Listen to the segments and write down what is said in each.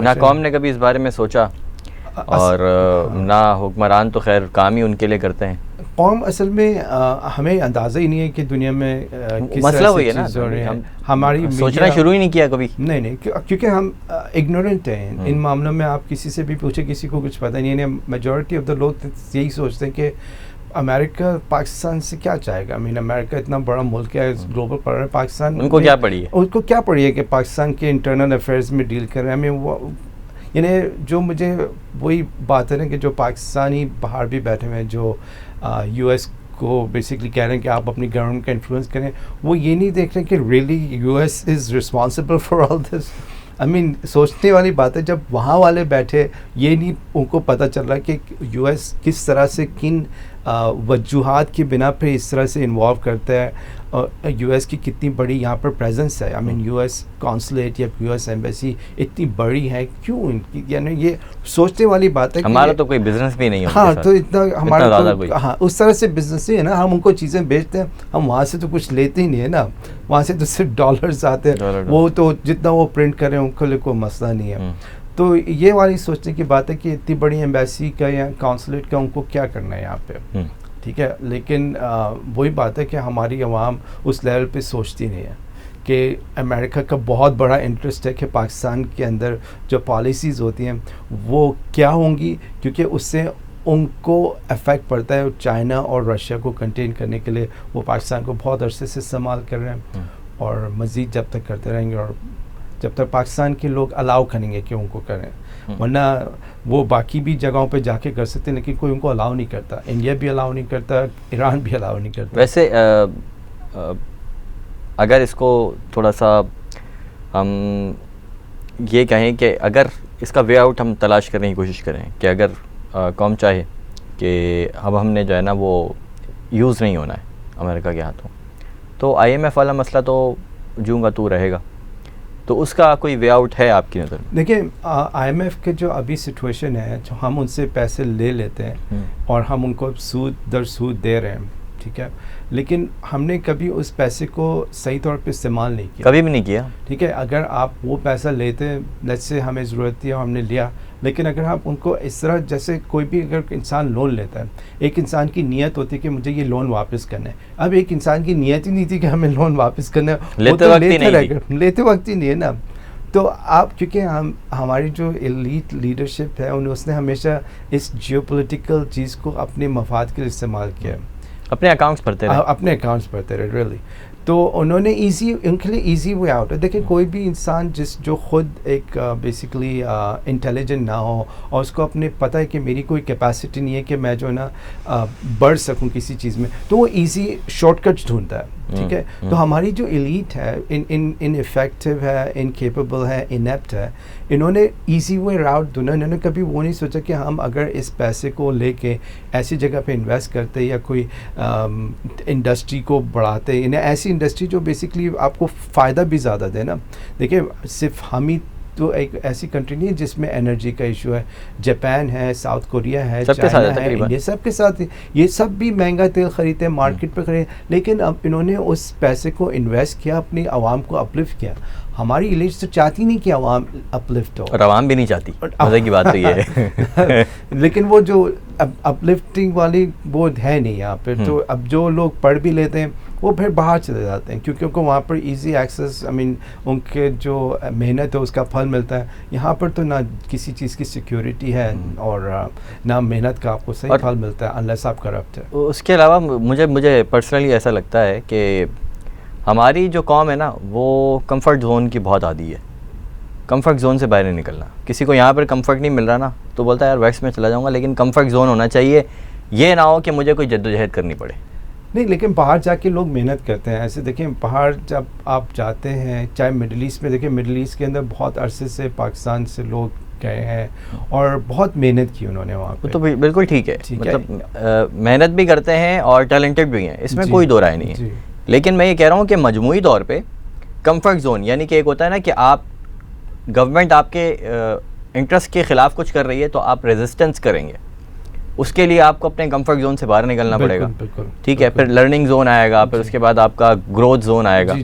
نہ قوم نے کبھی اس بارے میں سوچا اور نہ حکمران تو خیر کام ہی ان کے لیے کرتے ہیں. قوم اصل میں ہمیں اندازہ ہی نہیں ہے کہ دنیا میں کس مسئلہ طرح وہی سے ہے چیز ہو رہی نا, ہیں. ہماری سوچنا شروع ہی نہیں کیا کبھی. نہیں کیونکہ ہم اگنورنٹ ہیں ان معاملوں میں. آپ کسی سے بھی پوچھیں, کسی کو کچھ پتہ نہیں ہے. میجورٹی آف دا لوگ یہی سوچتے ہیں کہ امریکہ پاکستان سے کیا چاہے گا. امریکہ اتنا بڑا ملک ہے, گلوبل پڑ ہے. پاکستان ان کو کیا پڑی ہے, ان کو کیا پڑی ہے کہ پاکستان کے انٹرنل افیئرز میں ڈیل کر رہے ہیں. وہ یعنی جو مجھے وہی بات ہے نا کہ جو پاکستانی باہر بھی بیٹھے ہوئے ہیں, جو یو ایس کو بیسکلی کہہ رہے ہیں کہ آپ اپنی گورنمنٹ کا انفلوئنس کریں, وہ یہ نہیں دیکھ رہے کہ really U S is responsible for all this. سوچنے والی بات ہے جب وہاں والے بیٹھے, یہ نہیں ان کو پتہ چل رہا کہ یو ایس کس طرح سے کن وجوہات کی بنا پہ اس طرح سے انوالو کرتا ہے. یو ایس کی کتنی بڑی یہاں پر پریزنس ہے. یو ایس کانسولیٹ یا یو ایس ایمبیسی اتنی بڑی ہے کیوں ان کی, یعنی یہ سوچنے والی بات ہے. ہمارا تو کوئی بزنس بھی نہیں ہے. ہاں تو اتنا ہمارا ہاں اس طرح سے بزنس ہی ہے نا. ہم ان کو چیزیں بیچتے ہیں, ہم وہاں سے تو کچھ لیتے ہی نہیں ہے نا. وہاں سے تو صرف ڈالرز آتے ہیں, وہ تو جتنا وہ پرنٹ کریں ان کو لیے کوئی مسئلہ نہیں ہے. تو یہ والی سوچنے کی بات ہے کہ اتنی بڑی ایمبیسی کا یا کانسولیٹ کا ان کو کیا کرنا ہے یہاں پہ, ٹھیک ہے. لیکن وہی بات ہے کہ ہماری عوام اس لیول پہ سوچتی نہیں ہے کہ امریکہ کا بہت بڑا انٹرسٹ ہے کہ پاکستان کے اندر جو پالیسیز ہوتی ہیں وہ کیا ہوں گی, کیونکہ اس سے ان کو افیکٹ پڑتا ہے. چائنا اور رشیا کو کنٹین کرنے کے لیے وہ پاکستان کو بہت عرصے سے استعمال کر رہے ہیں, اور مزید جب تک کرتے رہیں گے, اور جب تک پاکستان کے لوگ الاؤ کریں گے کہ ان کو کریں. ورنہ وہ باقی بھی جگہوں پہ جا کے کر سکتے ہیں, لیکن کوئی ان کو الاؤ نہیں کرتا. انڈیا بھی الاؤ نہیں کرتا, ایران بھی الاؤ نہیں کرتا. ویسے اگر اس کو تھوڑا سا ہم یہ کہیں کہ اگر اس کا وے آؤٹ ہم تلاش کرنے کی کوشش کریں کہ اگر قوم چاہے کہ اب ہم نے جو ہے نا وہ یوز نہیں ہونا ہے امریکہ کے ہاتھوں, تو آئی ایم ایف والا مسئلہ تو جوں گا تو رہے گا, تو اس کا کوئی وے آؤٹ ہے آپ کی نظر میں؟ دیکھیں آئی ایم ایف کے جو ابھی سچویشن ہے, جو ہم ان سے پیسے لے لیتے ہیں اور ہم ان کو سود در سود دے رہے ہیں, ٹھیک ہے, لیکن ہم نے کبھی اس پیسے کو صحیح طور پہ استعمال نہیں کیا, کبھی بھی نہیں کیا. ٹھیک ہے. اگر آپ وہ پیسہ لیتے, لیٹس سے ہمیں ضرورت تھی اور ہم نے لیا, لیکن اگر آپ ان کو اس طرح, جیسے کوئی بھی اگر انسان لون لیتا ہے, ایک انسان کی نیت ہوتی ہے کہ مجھے یہ لون واپس کرنا ہے. اب ایک انسان کی نیت ہی نہیں تھی کہ ہمیں لون واپس کرنا ہے, لیتے وقت ہی نہیں ہے نا. تو آپ کیونکہ ہماری جو ایلیٹ لیڈرشپ ہے اس نے ہمیشہ اس جیو پولیٹیکل چیز کو اپنے مفاد کے لیے استعمال کیا, اپنے اکاؤنٹس بھرتے رہے ریئلی. تو انہوں نے ان کے لیے ایزی وے آؤٹ ہے. دیکھیں کوئی بھی انسان جو خود ایک بیسکلی انٹیلیجنٹ نہ ہو, اور اس کو اپنے پتہ ہے کہ میری کوئی کیپیسٹی نہیں ہے کہ میں جو ہے نا بڑھ سکوں کسی چیز میں, تو وہ ایزی شارٹ کٹس ڈھونڈتا ہے, ٹھیک ہے. تو ہماری جو ایلیٹ ہے ان افیکٹو ہے, ان کیپیبل ہے, انیپٹ ہے, انہوں نے ایزی وے آؤٹ ڈھونڈا. انہوں نے کبھی وہ نہیں سوچا کہ ہم اگر اس پیسے کو لے کے ایسی جگہ پہ انویسٹ کرتے یا کوئی انڈسٹری کو بڑھاتے, یعنی ایسی انڈسٹری جو بیسکلی آپ کو فائدہ بھی زیادہ دے نا. دیکھیں صرف ہم ہی تو ایک ایسی کنٹری نہیں ہے جس میں انرجی کا ایشو ہے. جاپان ہے, ساؤتھ کوریا ہے, چائنا ہے, انڈیا, سب کے ساتھ یہ سب بھی مہنگا تیل خریدتے ہیں, مارکیٹ پہ خریدتے, لیکن اب انہوں نے اس پیسے کو انویسٹ کیا, اپنی عوام کو اپلفٹ کیا. ہماری ایلیٹ تو چاہتی نہیں کہ عوام اپلفٹ ہو, اور عوام بھی نہیں چاہتی, مزے کی بات تو یہ ہے. لیکن وہ جو اپلفٹنگ والی وہ ہے نہیں یہاں پہ. تو اب جو لوگ پڑھ بھی لیتے ہیں وہ پھر باہر چلے جاتے ہیں, کیونکہ ان کو وہاں پر ایزی ایکسیس, ان کے جو محنت ہے اس کا پھل ملتا ہے. یہاں پر تو نہ کسی چیز کی سیکیورٹی ہے اور نہ محنت کا آپ کو صحیح پھل ملتا ہے انلیس آپ کرپٹ ہے. اس کے علاوہ مجھے پرسنلی ایسا لگتا ہے کہ ہماری جو قوم ہے نا وہ کمفرٹ زون کی بہت عادی ہے. کمفرٹ زون سے باہر نہیں نکلنا. کسی کو یہاں پر کمفرٹ نہیں مل رہا نا تو بولتا ہے یار ویسٹ میں چلا جاؤں گا, لیکن کمفرٹ زون ہونا چاہیے, یہ نہ ہو کہ مجھے کوئی جدوجہد کرنی پڑے. نہیں, لیکن باہر جا کے لوگ محنت کرتے ہیں. ایسے دیکھیں باہر جب آپ جاتے ہیں, چاہے مڈل ایسٹ میں دیکھیں, مڈل ایسٹ کے اندر بہت عرصے سے پاکستان سے لوگ گئے ہیں اور بہت محنت کی انہوں نے وہاں پہ. تو بالکل ٹھیک ہے, مطلب محنت بھی کرتے ہیں اور ٹیلنٹڈ بھی ہیں, اس میں کوئی دو رائے نہیں ہے. لیکن میں یہ کہہ رہا ہوں کہ مجموعی طور پہ کمفرٹ زون, یعنی کہ ایک ہوتا ہے نا کہ آپ گورنمنٹ آپ کے انٹرسٹ کے خلاف کچھ کر رہی ہے تو آپ ریزسٹنس کریں گے, اس کے لیے آپ کو اپنے کمفرٹ زون سے باہر نکلنا پڑے گا, ٹھیک ہے. پھر لرننگ زون آئے گا, پھر اس کے بعد آپ کا گروتھ زون آئے گا,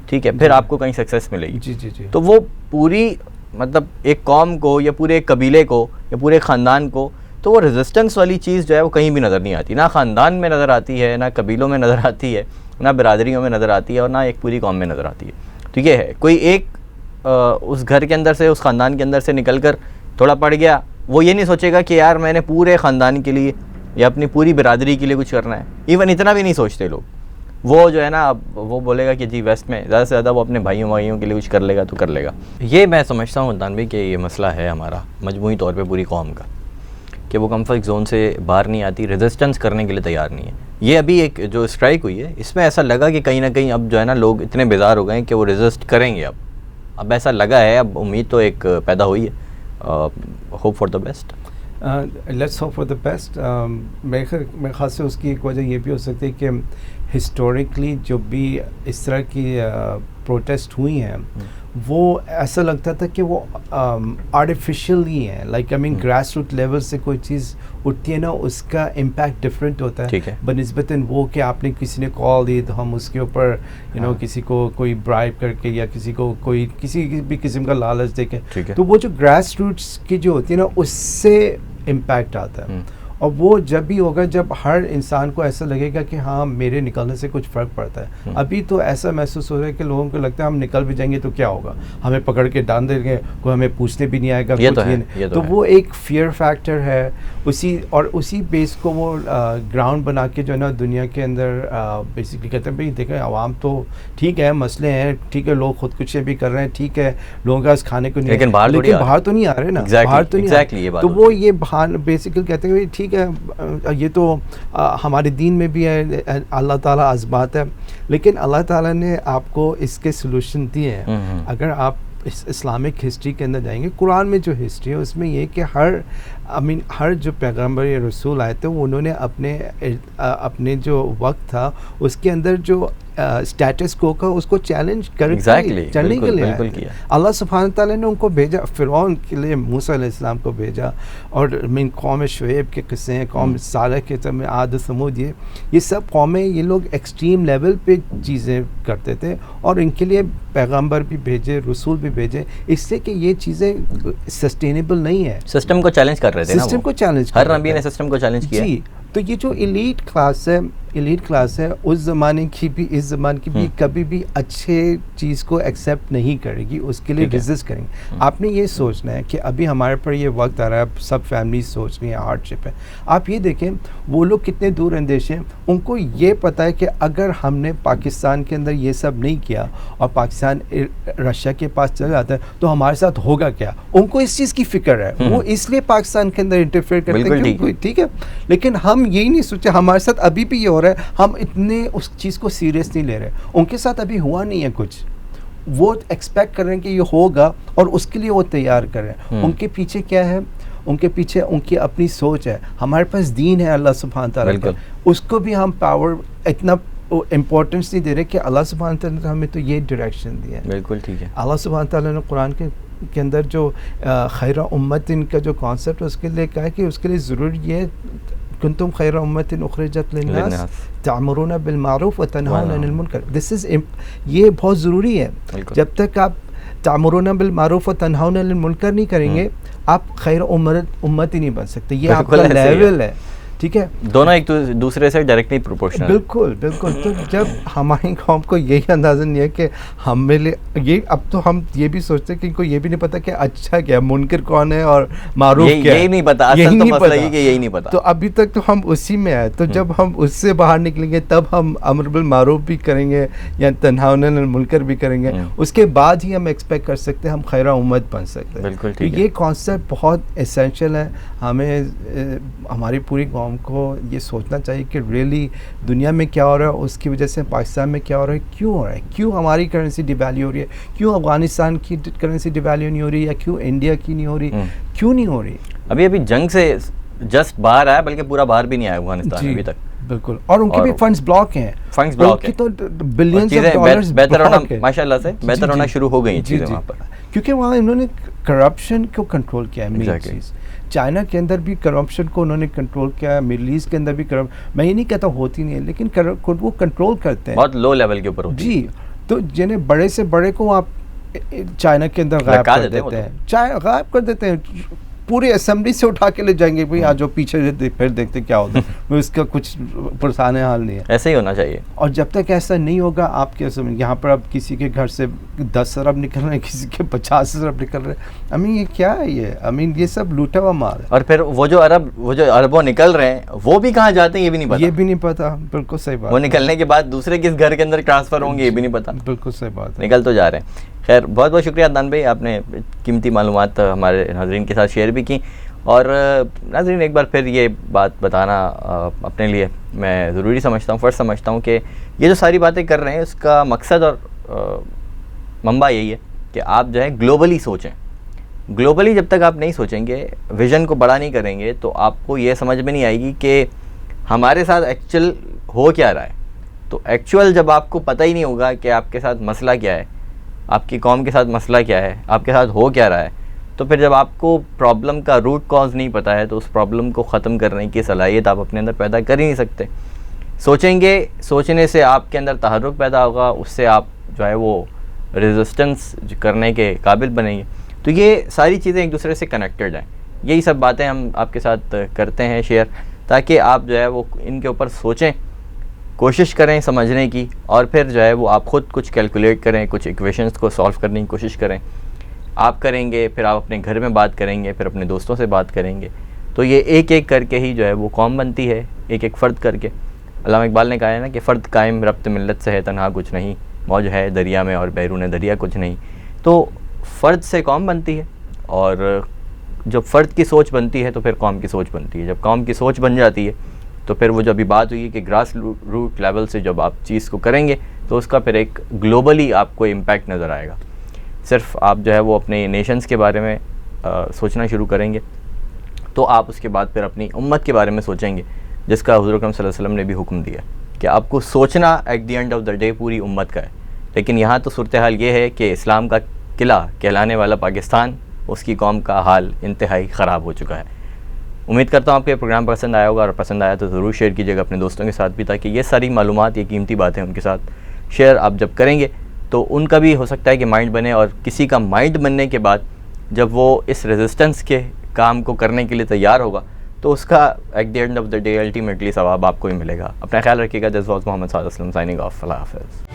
ٹھیک ہے, پھر آپ کو کہیں سکسیس ملے گی. تو وہ پوری مطلب ایک قوم کو یا پورے ایک قبیلے کو یا پورے خاندان کو، تو وہ ریزسٹنس والی چیز جو ہے وہ کہیں بھی نظر نہیں آتی، نہ خاندان میں نظر آتی ہے، نہ قبیلوں میں نظر آتی ہے، نہ برادریوں میں نظر آتی ہے، اور نہ ایک پوری قوم میں نظر آتی ہے. تو یہ ہے کوئی ایک اس گھر کے اندر سے، اس خاندان کے اندر سے نکل کر تھوڑا پڑ گیا، وہ یہ نہیں سوچے گا کہ یار میں نے پورے خاندان کے لیے یا اپنی پوری برادری کے لیے کچھ کرنا ہے. ایون اتنا بھی نہیں سوچتے لوگ. وہ جو ہے نا اب وہ بولے گا کہ جی ویسٹ میں زیادہ سے زیادہ وہ اپنے بھائیوں کے لیے کچھ کر لے گا تو کر لے گا. یہ میں سمجھتا ہوں عدنان بھائی کہ یہ مسئلہ ہے ہمارا مجموعی طور پہ پوری قوم کا، کہ وہ کمفرٹ زون سے باہر نہیں آتی، ریزسٹنس کرنے کے لیے تیار نہیں ہے. یہ ابھی ایک جو اسٹرائک ہوئی ہے اس میں ایسا لگا کہ کہیں نہ کہیں اب جو ہے نا لوگ اتنے بیزار ہو گئے ہیں کہ وہ ریزسٹ کریں گے. اب ایسا لگا ہے، اب امید تو ایک پیدا ہوئی ہے. Hope for the best. Let's hope for the best. میرے خیال سے اس کی ایک وجہ یہ بھی ہو سکتی ہے کہ ہسٹوریکلی جو بھی اس طرح کی پروٹیسٹ ہوئی ہیں وہ ایسا لگتا تھا کہ وہ آرٹیفیشیل ہی ہیں. Like I mean grass root level سے کوئی چیز اٹھتی ہے نا، اس کا امپیکٹ ڈفرینٹ ہوتا ہے بنسبتاً وہ کہ آپ نے کسی نے کال دی تو ہم اس کے اوپر کسی کو کوئی برائب کر کے یا کسی کو کوئی کسی بھی قسم کا لالچ دے کے، تو وہ جو گراس روٹس کی جو ہوتی ہے نا اس سے امپیکٹ آتا ہے. اور وہ جب بھی ہوگا جب ہر انسان کو ایسا لگے گا کہ ہاں میرے نکلنے سے کچھ فرق پڑتا ہے. ابھی تو ایسا محسوس ہو رہا ہے کہ لوگوں کو لگتا ہے ہم نکل بھی جائیں گے تو کیا ہوگا، ہمیں پکڑ کے ڈال دیں گے، کوئی ہمیں پوچھنے بھی نہیں آئے گا کچھ. تو وہ ایک فیئر فیکٹر ہے اسی بیس کو وہ گراؤنڈ بنا کے جو ہے نا دنیا کے اندر بیسکلی کہتے ہیں بھائی دیکھیں عوام تو ٹھیک ہے، مسئلے ہیں ٹھیک ہے، لوگ خودکشیاں بھی کر رہے ہیں ٹھیک ہے، لوگوں کے پاس کھانے کو نہیں، لیکن باہر تو نہیں آ رہے نا، باہر تو نہیں آ رہے. تو وہ یہ بیسکلی کہتے ہیں ٹھیک ہے یہ تو ہمارے دین میں بھی ہے، اللہ تعالیٰ آزماتا ہے، لیکن اللہ تعالیٰ نے آپ کو اس کے سلوشن دیے ہیں. اگر آپ اسلامک ہسٹری کے اندر جائیں گے، قرآن میں جو ہسٹری ہے اس میں یہ کہ ہر جو پیغمبر یا رسول آئے تھے انہوں نے اپنے جو وقت تھا اس کے اندر جو اسٹیٹس کو کا اس کو چیلنج چلنے کے لیے اللہ سبحانہ تعالیٰ نے ان کو بھیجا. فرعون کے لیے موسیٰ علیہ السلام کو بھیجا، اور من قوم شعیب کے قصے ہیں، قوم صالح کے میں عاد و ثمود، یہ سب قومیں یہ لوگ ایکسٹریم لیول پہ چیزیں کرتے تھے، اور ان کے لیے پیغمبر بھی بھیجے، رسول بھی بھیجے، اس سے کہ یہ چیزیں سسٹینیبل نہیں ہے. سسٹم کو چیلنج کر رہے تھے، سسٹم کو چیلنج، ہر نبی نے سسٹم کو چیلنج کیا. جی تو یہ جو ایلیٹ کلاس ہے اس زمانے کی بھی اس زمانے کی بھی کبھی بھی اچھے چیز کو ایکسیپٹ نہیں کرے گی، اس کے لیے ریزسٹ کریں گے. آپ نے یہ سوچنا ہے کہ ابھی ہمارے پر یہ وقت آ رہا ہے، سب فیملیز سوچ رہی ہیں ہارڈ شپ ہے. آپ یہ دیکھیں وہ لوگ کتنے دور اندیش ہیں، ان کو یہ پتہ ہے کہ اگر ہم نے پاکستان کے اندر یہ سب نہیں کیا اور پاکستان رشیا کے پاس چلا جاتا ہے تو ہمارے ساتھ ہوگا کیا. ان کو اس چیز کی فکر ہے، وہ اس لیے پاکستان کے اندر انٹرفیئر کرتے ہیں، ٹھیک ہے. لیکن ہم یہی نہیں سوچے ہمارے ساتھ ابھی بھی یہ ہو رہا ہے، ہم اتنے اس چیز کو سیریس نہیں لے رہے. ان کے ساتھ ابھی ہوا نہیں ہے کچھ، وہ ایکسپیکٹ کر رہے ہیں کہ یہ ہوگا اور اس کے لیے وہ تیار کر رہے ہیں. ان کے پیچھے کیا ہے؟ ان کے پیچھے ان کی اپنی سوچ ہے. ہمارے پاس دین ہے اللہ سبحانہ تعالیٰ کا، اس کو بھی ہم پاور اتنا امپورٹنس نہیں دے رہے کہ اللہ سبحانہ تعالیٰ نے ہمیں تو یہ ڈائریکشن دیا ہے. بالکل ٹھیک ہے. اللہ سبحانہ تعالیٰ نے قرآن کے اندر جو خیر امت ان کا جو کانسیپٹ ہے اس کے لیے کہا ہے کہ اس کے لیے ضروری یہ کنتم خیر امت اخرجت للناس تعمرون بالمعروف وتنہون عن المنکر. دس از یہ بہت ضروری ہے. جب تک آپ تعمرون بالمعروف وتنہون عن المنکر نہیں کریں گے آپ خیر امت ہی نہیں بن سکتے. یہ آپ کا لیول ہے، ٹھیک ہے. دونوں ایک دوسرے سے ڈائریکٹلی پروپورشنل. بالکل بالکل. تو جب ہماری قوم کو یہی اندازہ نہیں ہے کہ ہمیں یہ اب تو ہم یہ بھی سوچتے ہیں کہ ان کو یہ بھی نہیں پتا کہ اچھا کیا منکر کون ہے اور معروف کیا ہے، یہی نہیں پتا. اصل تو مسئلہ یہ کہ یہی نہیں پتا. تو ابھی تک تو ہم اسی میں آئے. تو جب ہم اس سے باہر نکلیں گے تب ہم امر بالمعروف بھی کریں گے یا تنہون عن المنکر بھی کریں گے. اس کے بعد ہی ہم ایکسپیکٹ کر سکتے ہیں ہم خیر امت بن سکتے ہیں. بالکل. یہ کانسیپٹ بہت اسینشیل ہے. ہمیں ہماری پوری قوم کو یہ سوچنا چاہیے کہ ریئلی دنیا میں کیا ہو رہا ہے، اس کی وجہ سے پاکستان میں کیا ہو رہا ہے، کیوں ہو رہا ہے، کیوں ہماری کرنسی ڈیویلیو ہو رہی ہے، کیوں افغانستان کی کرنسی ڈیویلیو نہیں ہو رہی، یا کیوں انڈیا کی نہیں ہو رہی، کیوں نہیں ہو رہی. ابھی جنگ سے جسٹ باہر آیا، بلکہ پورا باہر بھی نہیں آیا افغانستان ابھی تک. بالکل. اور ان کے بھی فنڈز بلاک ہیں، فنڈز بلاک ہیں تو بلینز آف ڈالرز بہتر ہونا ماشاءاللہ سے بہتر ہونا شروع ہو گئی چیزیں وہاں پر، کیونکہ وہاں انہوں نے کرپشن کو کنٹرول کیا ہے. مین چیز چائنا کے اندر بھی کرپشن کو انہوں نے کنٹرول کیا ہے، مڈل ایسٹ کے اندر بھی میں یہ نہیں کہتا ہوتی نہیں ہے، لیکن وہ کنٹرول کرتے ہیں بہت لو لیول کے اوپر ہوتی ہے. جی. تو جنہیں بڑے سے بڑے کو آپ چائنا کے اندر غائب کر دیتے ہیں، غائب کر دیتے ہیں، پوری اسمبلی سے اٹھا کے لے جائیں گے، بھائی آ جو پیچھے پھر دیکھتے کیا ہوتا ہے، اس کا کچھ پرسانے حال نہیں ہے. ایسے ہی ہونا چاہیے. اور جب تک ایسا نہیں ہوگا آپ کے یہاں پر اب کسی کے گھر سے 10 ارب نکل رہے ہیں، کسی کے 50 ارب نکل رہے ہیں. I mean یہ کیا ہے یہ سب لوٹا ہوا مال ہے. اور پھر وہ جو اربوں نکل رہے ہیں وہ بھی کہاں جاتے ہیں یہ بھی نہیں پتا. بالکل صحیح بات. وہ نکلنے کے بعد دوسرے کس گھر کے اندر ٹرانسفر ہوں گے یہ بھی نہیں پتا. بالکل صحیح بات. نکل تو جا رہے ہیں. خیر بہت بہت شکریہ عدنان بھائی، آپ نے قیمتی معلومات ہمارے ناظرین کے ساتھ شیئر بھی کی. اور ناظرین ایک بار پھر یہ بات بتانا اپنے لیے میں ضروری سمجھتا ہوں، فرض سمجھتا ہوں کہ یہ جو ساری باتیں کر رہے ہیں اس کا مقصد اور منبع یہی ہے کہ آپ جو ہے گلوبلی سوچیں. گلوبلی جب تک آپ نہیں سوچیں گے، ویژن کو بڑا نہیں کریں گے، تو آپ کو یہ سمجھ میں نہیں آئے گی کہ ہمارے ساتھ ایکچوئل ہو کیا رہا ہے. تو ایکچوئل جب آپ کو پتہ ہی نہیں ہوگا کہ آپ کے ساتھ مسئلہ کیا ہے، آپ کی قوم کے ساتھ مسئلہ کیا ہے، آپ کے ساتھ ہو کیا رہا ہے، تو پھر جب آپ کو پرابلم کا روٹ کاز نہیں پتہ ہے تو اس پرابلم کو ختم کرنے کی صلاحیت آپ اپنے اندر پیدا کر ہی نہیں سکتے. سوچیں گے، سوچنے سے آپ کے اندر تحرک پیدا ہوگا، اس سے آپ جو ہے وہ ریزسٹنس کرنے کے قابل بنیں گے. تو یہ ساری چیزیں ایک دوسرے سے کنیکٹڈ ہیں. یہی سب باتیں ہم آپ کے ساتھ کرتے ہیں شیئر، تاکہ آپ جو ہے وہ ان کے اوپر سوچیں، کوشش کریں سمجھنے کی، اور پھر جو ہے وہ آپ خود کچھ کیلکولیٹ کریں، کچھ ایکویشنز کو سالو کرنے کی کوشش کریں. آپ کریں گے، پھر آپ اپنے گھر میں بات کریں گے، پھر اپنے دوستوں سے بات کریں گے، تو یہ ایک ایک کر کے ہی جو ہے وہ قوم بنتی ہے، ایک ایک فرد کر کے. علامہ اقبال نے کہا ہے نا کہ فرد قائم ربط ملت سے ہے تنہا کچھ نہیں، موج ہے دریا میں اور بیرون دریا کچھ نہیں. تو فرد سے قوم بنتی ہے، اور جب فرد کی سوچ بنتی ہے تو پھر قوم کی سوچ بنتی ہے. جب قوم کی سوچ بن جاتی ہے تو پھر وہ جو ابھی بات ہوئی کہ گراس روٹ لیول سے جب آپ چیز کو کریں گے تو اس کا پھر ایک گلوبلی آپ کو امپیکٹ نظر آئے گا. صرف آپ جو ہے وہ اپنے نیشنز کے بارے میں سوچنا شروع کریں گے تو آپ اس کے بعد پھر اپنی امت کے بارے میں سوچیں گے، جس کا حضور اکرم صلی اللہ علیہ وسلم نے بھی حکم دیا کہ آپ کو سوچنا at the end of the day پوری امت کا ہے. لیکن یہاں تو صورتحال یہ ہے کہ اسلام کا قلعہ کہلانے والا پاکستان، اس کی قوم کا حال انتہائی خراب ہو چکا ہے. امید کرتا ہوں آپ کو یہ پروگرام پسند آیا ہوگا، اور پسند آیا تو ضرور شیئر کیجیے گا اپنے دوستوں کے ساتھ بھی، تاکہ یہ ساری معلومات، یہ قیمتی باتیں ان کے ساتھ شیئر آپ جب کریں گے تو ان کا بھی ہو سکتا ہے کہ مائنڈ بنے، اور کسی کا مائنڈ بننے کے بعد جب وہ اس ریزسٹنس کے کام کو کرنے کے لیے تیار ہوگا تو اس کا at the end of the day ultimately ثواب آپ کو ہی ملے گا. اپنا خیال رکھیے گا. This was Mohammad Saad Aslam signing off. اللہ حافظ.